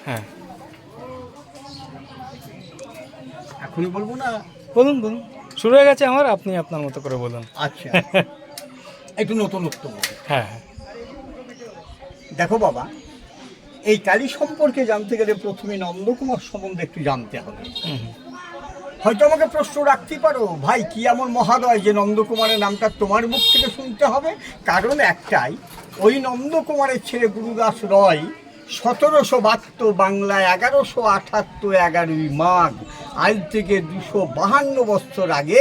হ্যাঁ, এখনই বলবো না? বলুন বলুন, শুরু হয়ে গেছে আমার, আপনি আপনার মতো করে বলুন। আচ্ছা, একটু নতুনত্ব বলবো। হ্যাঁ হ্যাঁ। দেখো বাবা, এই কালী সম্পর্কে জানতে গেলে প্রথমে নন্দকুমার সম্বন্ধে একটু জানতে হবে। হুম হুম। হয়তো আমাকে প্রশ্ন রাখতে পারো, ভাই কি এমন মহাদয় যে নন্দকুমারের নামটা তোমার মুখ থেকে শুনতে হবে? কারণ একটাই, ওই নন্দকুমারের ছেলে গুরুদাস রয় 1772 বাংলায় 1178 11ই মাঘ, আজ থেকে 252 বছর আগে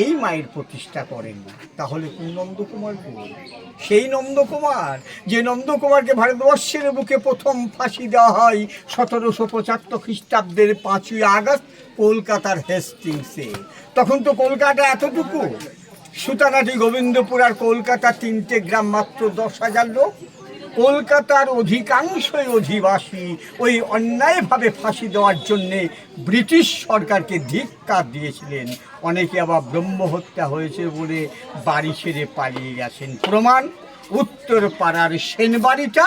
এই মায়ের প্রতিষ্ঠা করেন। তাহলে কোন নন্দকুমার গো? সেই নন্দকুমার যে নন্দকুমারকে ভারতবর্ষের বুকে প্রথম ফাঁসি দেওয়া হয় 1775 খ্রিস্টাব্দের 5ই আগস্ট কলকাতার হেস্টিংসে। তখন তো কলকাতা এতটুকু, সুতানাটি, গোবিন্দপুর আর কলকাতা তিনটে গ্রাম, মাত্র 10,000 লোক। কলকাতার অধিকাংশই অধিবাসী ওই অন্যায়ভাবে ফাঁসি দেওয়ার জন্যে ব্রিটিশ সরকারকে ধিক্কার দিয়েছিলেন। অনেকে আবার ব্রহ্মহত্যা হয়েছে বলে বাড়ি ছেড়ে পালিয়ে গেছেন। প্রমাণ, উত্তর পাড়ার সেনবাড়িটা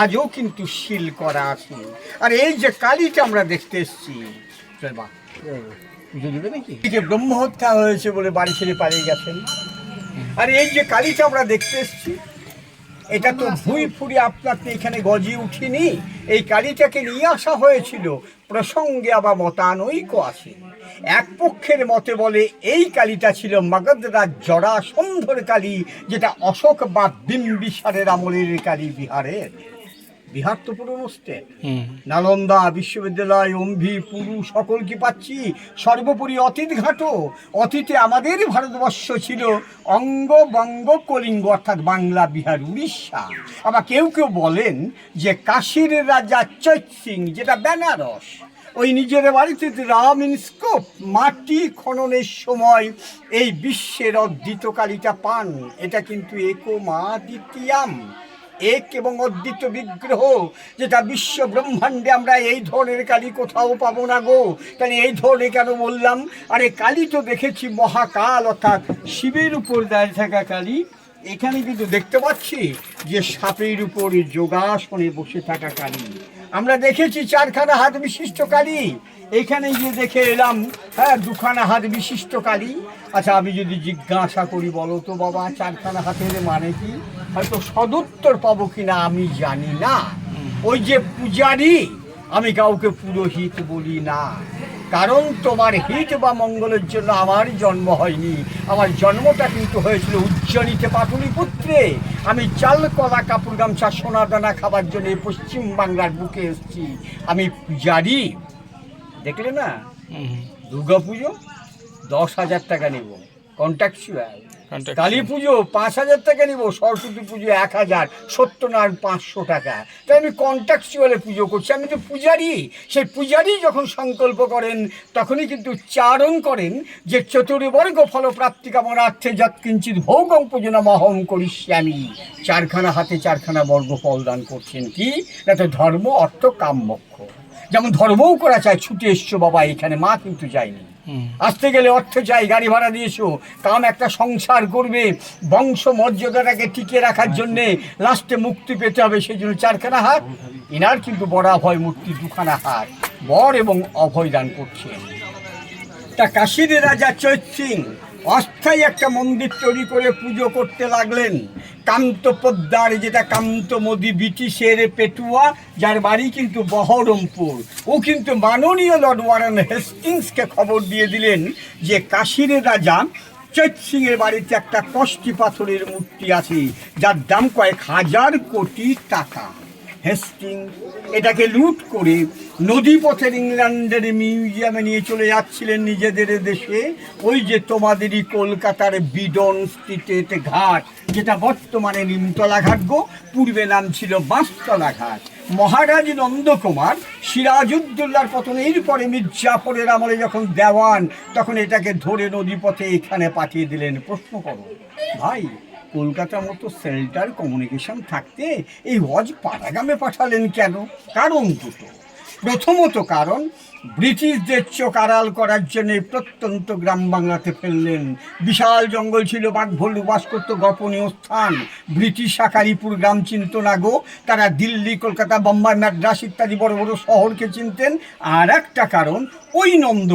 আজও কিন্তু সিল করা আছে। আর এই যে কালীটা আমরা দেখতে এসছি, পুজো দেবে নাকি? ব্রহ্মহত্যা হয়েছে বলে বাড়ি ছেড়ে পালিয়ে গেছেন। আর এই যে কালীটা আমরা দেখতে এসছি, এটা তো ভুঁই ফুরি আপনাকে এখানে গজিয়ে উঠিনি। এই কালীটাকে নিয়ে আসা হয়েছিল। প্রসঙ্গে আবার মতানৈক্য আছে। এক পক্ষের মতে বলে এই কালীটা ছিল মগধরাজ জরাসন্ধর কালী, যেটা অশোক বা বিম্বিসারের আমলের কালী বিহারের। বিহার তো পুরনো স্টেট। নালন্দা বিশ্ববিদ্যালয়, অম্ভি, পুরু সকল কি পাচ্ছি। সর্বোপরি অতীত ঘাটো। অতীতে আমাদের ভারতবর্ষ ছিল অঙ্গ বঙ্গ কলিঙ্গ, অর্থাৎ বাংলা, বিহার, উড়িষ্যা। আবার কেউ কেউ বলেন যে কাশীর রাজা চৈত সিং, যেটা বেনারস, ওই নিজের বাড়িতে রাম ইনস্কোপ মাটি খননের সময় এই বিশ্বের অদ্বিত কালীটা পান। এটা কিন্তু একো মা দ্বিতীয়াম, এক এবং অদ্বিতীয় বিগ্রহ, যেটা বিশ্ব ব্রহ্মাণ্ডে আমরা এই ধরনের কালী কোথাও পাবো না গো। তাহলে এই ধরনের কেন বললাম? আরে কালী তো দেখেছি মহাকাল, অর্থাৎ শিবের উপর দাঁড়িয়ে থাকা কালী। এখানে কিন্তু দেখতে পাচ্ছি যে সাপের উপর যোগাসনে বসে থাকা কালী। আমরা দেখেছি 4খানা হাত বিশিষ্ট কালী। এখানে গিয়ে দেখে এলাম, হ্যাঁ, 2খানা হাত বিশিষ্ট কালী। আচ্ছা, আমি যদি জিজ্ঞাসা করি, বলো তো বাবা 4খানা হাতের মানে কি? হয়তো সদুত্তর পাবো কিনা আমি জানি না। ওই যে পূজারী, আমি কাউকে পুরোহিত বলি না, কারণ তোমার হিত বা মঙ্গলের জন্য আমার জন্ম হয়নি। আমার জন্মটা কিন্তু হয়েছিল উজ্জয়িনীতে, পাটলিপুত্রে। আমি চাল, কলা, কাপড়, গামছা, সোনা দানা খাবার জন্য পশ্চিম বাংলার বুকে এসেছি। আমি পূজারী, দেখলে না? দুর্গা পুজো 10,000 টাকা নেব, কন্ট্রাকচুয়াল। কালী পুজো 5,000 টাকা নিব, সরস্বতী পুজো 1,000, সত্যনারায়ণ 500 টাকা। তাই আমি কন্ট্রাকচুয়ালে পুজো করছি, আমি তো পূজারী। সেই পূজারী যখন সংকল্প করেন, তখনই কিন্তু চারণ করেন যে চতুর্বর্গ ফলপ্রাপ্তি কামনার্থে যৎকিঞ্চিৎ ভোগং পূজনমহং করিষ্যামি। 4খানা হাতে 4খানা বর্গ ফল দান করছেন। কি না, তো ধর্ম, অর্থ, কাম, মোক্ষ। যেমন ধর্মও করা চায়, ছুটে এসছো বাবা এখানে, মা কিন্তু যায়নি। আসতে গেলে অর্থ চাই, গাড়ি ভাড়া দিয়েছো, কাম একটা সংসার করবে, বংশ মর্যাদাটাকে টিকে রাখার জন্যে, লাস্টে মুক্তি পেতে হবে, সেই জন্য 4খানা হাত। এনার কিন্তু বড় অভয় মূর্তি 2খানা হাত, বর এবং অভয় দান করছেন। তা কাশীর রাজা চৈত সিং অস্থায়ী একটা মন্দির তৈরি করে পুজো করতে লাগলেন। কান্ত পোদ্দার, যেটা কান্তমোদী ব্রিটিশের পেটুয়া, যার বাড়ি কিন্তু বহরমপুর, ও কিন্তু মাননীয় লর্ড ওয়ারেন হেস্টিংসকে খবর দিয়ে দিলেন যে কাশীর রাজা চৈত সিংয়ের বাড়িতে একটা কষ্টি পাথরের মূর্তি আছে, যার দাম কয়েক হাজার কোটি টাকা। হেস্টিংস এটাকে লুট করে নদীপথের ইংল্যান্ডের মিউজিয়ামে নিয়ে চলে যাচ্ছিলেন নিজেদের দেশে। ওই যে তোমাদেরই কলকাতার বিডন স্ট্রিটের ঘাট, যেটা বর্তমানে নিমতলা ঘাট গো, পূর্বে নাম ছিল বাঁশতলা ঘাট। মহারাজ নন্দকুমার সিরাজউদ্দৌলার পতনের পরে মির্জাফরের আমলে যখন দেওয়ান, তখন এটাকে ধরে নদীপথে এখানে পাঠিয়ে দিলেন। প্রশ্ন করো ভাই, কলকাতার মতো সেল্টার কমিউনিকেশন থাকতে এই হজ পাড়াগ্রামে পাঠালেন কেন? কারণ দুটো। প্রথমত কারণ ব্রিটিশদের চোখ আড়াল করার জন্য প্রত্যন্ত গ্রাম বাংলাতে ফেললেন। বিশাল জঙ্গল ছিল, বাঘ ভাল্লুক বাস করতো, গোপনীয় স্থান। ব্রিটিশ শাকারিপুর গ্রাম চিনত না গো, তারা দিল্লি, কলকাতা, বোম্বাই, ম্যাড্রাস ইত্যাদি বড় বড় শহরকে চিনতেন। আর একটা কারণ, ওই নন্দ